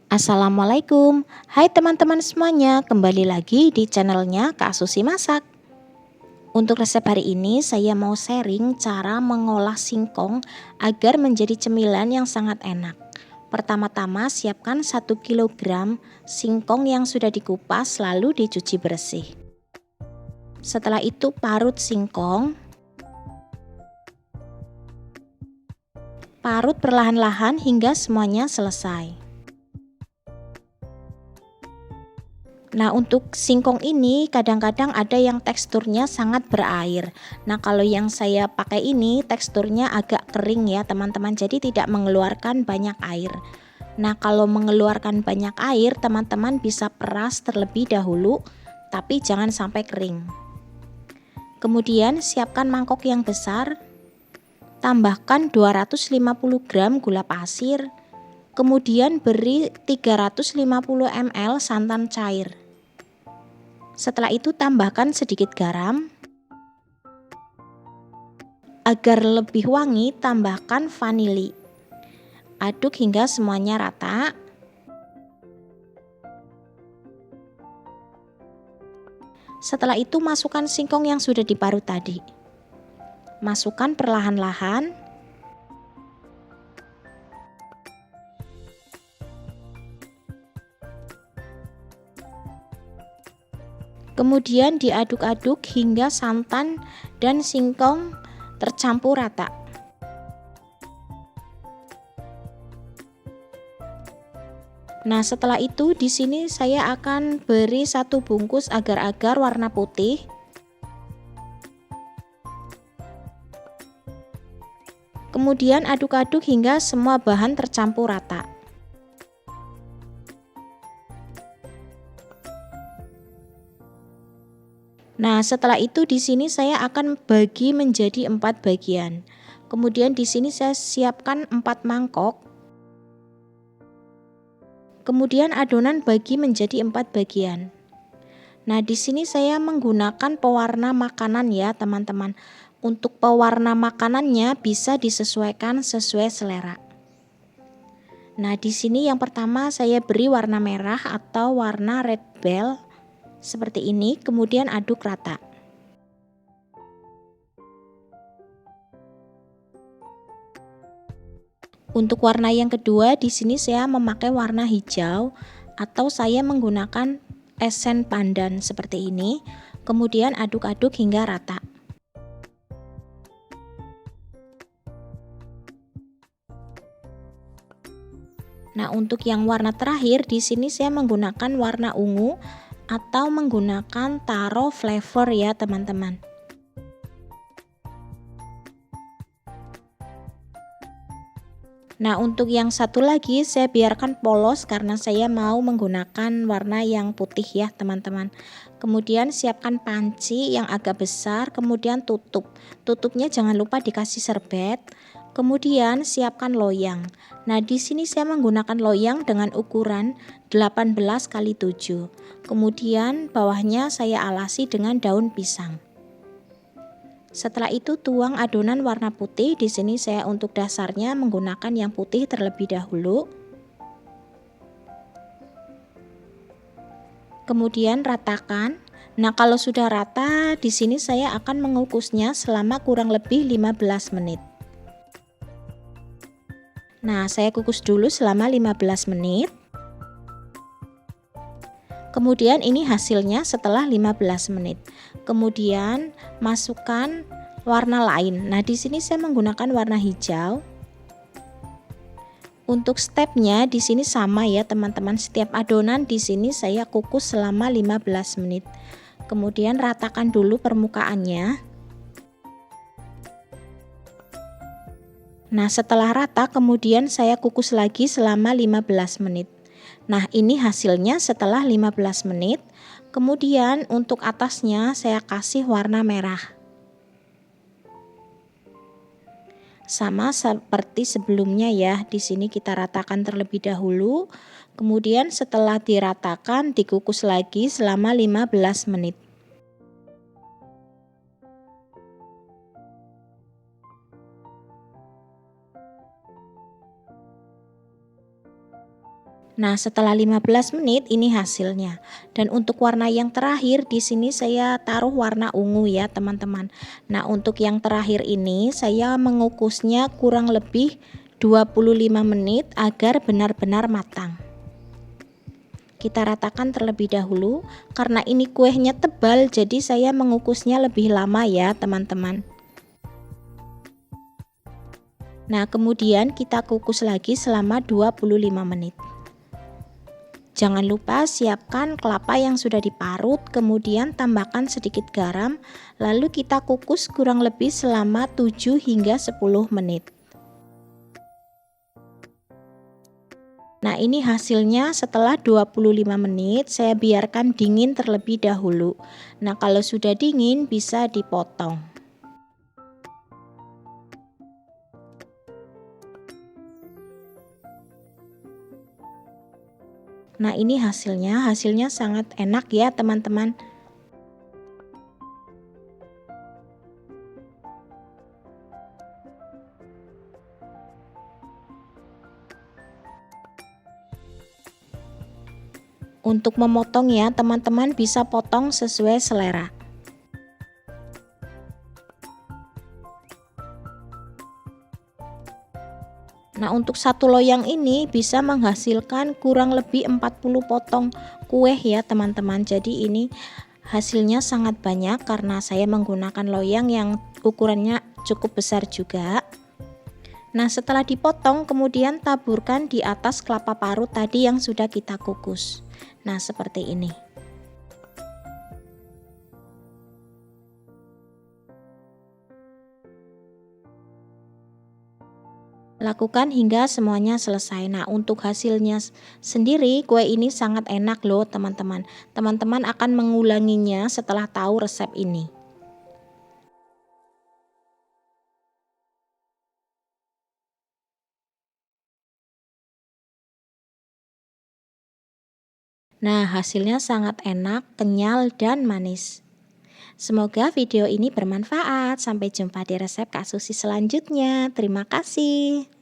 Assalamualaikum, hai teman-teman semuanya, kembali lagi di channelnya Kak Susi Masak. Untuk resep hari ini saya mau sharing cara mengolah singkong agar menjadi cemilan yang sangat enak. Pertama-tama siapkan 1 kg singkong yang sudah dikupas lalu dicuci bersih. Setelah itu parut singkong. Parut perlahan-lahan hingga semuanya selesai. Nah, untuk singkong ini kadang-kadang ada yang teksturnya sangat berair. Nah, kalau yang saya pakai ini teksturnya agak kering ya teman-teman, jadi tidak mengeluarkan banyak air. Nah, kalau mengeluarkan banyak air teman-teman bisa peras terlebih dahulu, tapi jangan sampai kering. Kemudian siapkan mangkok yang besar, tambahkan 250 gram gula pasir, kemudian beri 350 ml santan cair. Setelah itu tambahkan sedikit garam. Agar lebih wangi, tambahkan vanili. Aduk hingga semuanya rata. Setelah itu masukkan singkong yang sudah diparut tadi. Masukkan perlahan-lahan. Kemudian diaduk-aduk hingga santan dan singkong tercampur rata. Nah, setelah itu di sini saya akan beri 1 bungkus agar-agar warna putih. Kemudian aduk-aduk hingga semua bahan tercampur rata. Nah, setelah itu di sini saya akan bagi menjadi 4 bagian. Kemudian di sini saya siapkan 4 mangkok. Kemudian adonan bagi menjadi 4 bagian. Nah, di sini saya menggunakan pewarna makanan ya, teman-teman. Untuk pewarna makanannya bisa disesuaikan sesuai selera. Nah, di sini yang pertama saya beri warna merah atau warna red bell seperti ini, kemudian aduk rata. Untuk warna yang kedua di sini saya memakai warna hijau atau saya menggunakan esen pandan seperti ini. Kemudian aduk-aduk hingga rata. Nah, untuk yang warna terakhir di sini saya menggunakan warna ungu atau menggunakan taro flavor ya, teman-teman. Nah, untuk yang satu lagi saya biarkan polos karena saya mau menggunakan warna yang putih ya, teman-teman. Kemudian siapkan panci yang agak besar, kemudian tutup. Tutupnya jangan lupa dikasih serbet. Kemudian siapkan loyang. Nah, di sini saya menggunakan loyang dengan ukuran 18 kali 7. Kemudian bawahnya saya alasi dengan daun pisang. Setelah itu tuang adonan warna putih. Di sini saya untuk dasarnya menggunakan yang putih terlebih dahulu. Kemudian ratakan. Nah, kalau sudah rata, di sini saya akan mengukusnya selama kurang lebih 15 menit. Nah, saya kukus dulu selama 15 menit. Kemudian ini hasilnya setelah 15 menit. Kemudian masukkan warna lain. Nah, di sini saya menggunakan warna hijau. Untuk stepnya di sini sama ya, teman-teman. Setiap adonan di sini saya kukus selama 15 menit. Kemudian ratakan dulu permukaannya. Nah, setelah rata kemudian saya kukus lagi selama 15 menit. Nah, ini hasilnya setelah 15 menit. Kemudian untuk atasnya saya kasih warna merah. Sama seperti sebelumnya ya. Di sini kita ratakan terlebih dahulu. Kemudian setelah diratakan dikukus lagi selama 15 menit. Nah, setelah 15 menit ini hasilnya. Dan untuk warna yang terakhir di sini saya taruh warna ungu ya, teman-teman. Nah, untuk yang terakhir ini saya mengukusnya kurang lebih 25 menit agar benar-benar matang. Kita ratakan terlebih dahulu karena ini kuenya tebal, jadi saya mengukusnya lebih lama ya, teman-teman. Nah, kemudian kita kukus lagi selama 25 menit. Jangan lupa siapkan kelapa yang sudah diparut, kemudian tambahkan sedikit garam, lalu kita kukus kurang lebih selama 7 hingga 10 menit. Nah, ini hasilnya setelah 25 menit saya biarkan dingin terlebih dahulu. Nah, kalau sudah dingin bisa dipotong. Nah, ini hasilnya sangat enak ya, teman-teman. Untuk memotong ya, teman-teman bisa potong sesuai selera. Nah, untuk satu loyang ini bisa menghasilkan kurang lebih 40 potong kue ya, teman-teman. Jadi ini hasilnya sangat banyak karena saya menggunakan loyang yang ukurannya cukup besar juga. Nah, setelah dipotong kemudian taburkan di atas kelapa parut tadi yang sudah kita kukus. Nah, seperti ini. Lakukan hingga semuanya selesai. Nah, untuk hasilnya sendiri kue ini sangat enak loh, teman-teman. Teman-teman akan mengulanginya setelah tahu resep ini. Nah, hasilnya sangat enak, kenyal, dan manis. Semoga video ini bermanfaat. Sampai jumpa di resep Kak Susi selanjutnya. Terima kasih.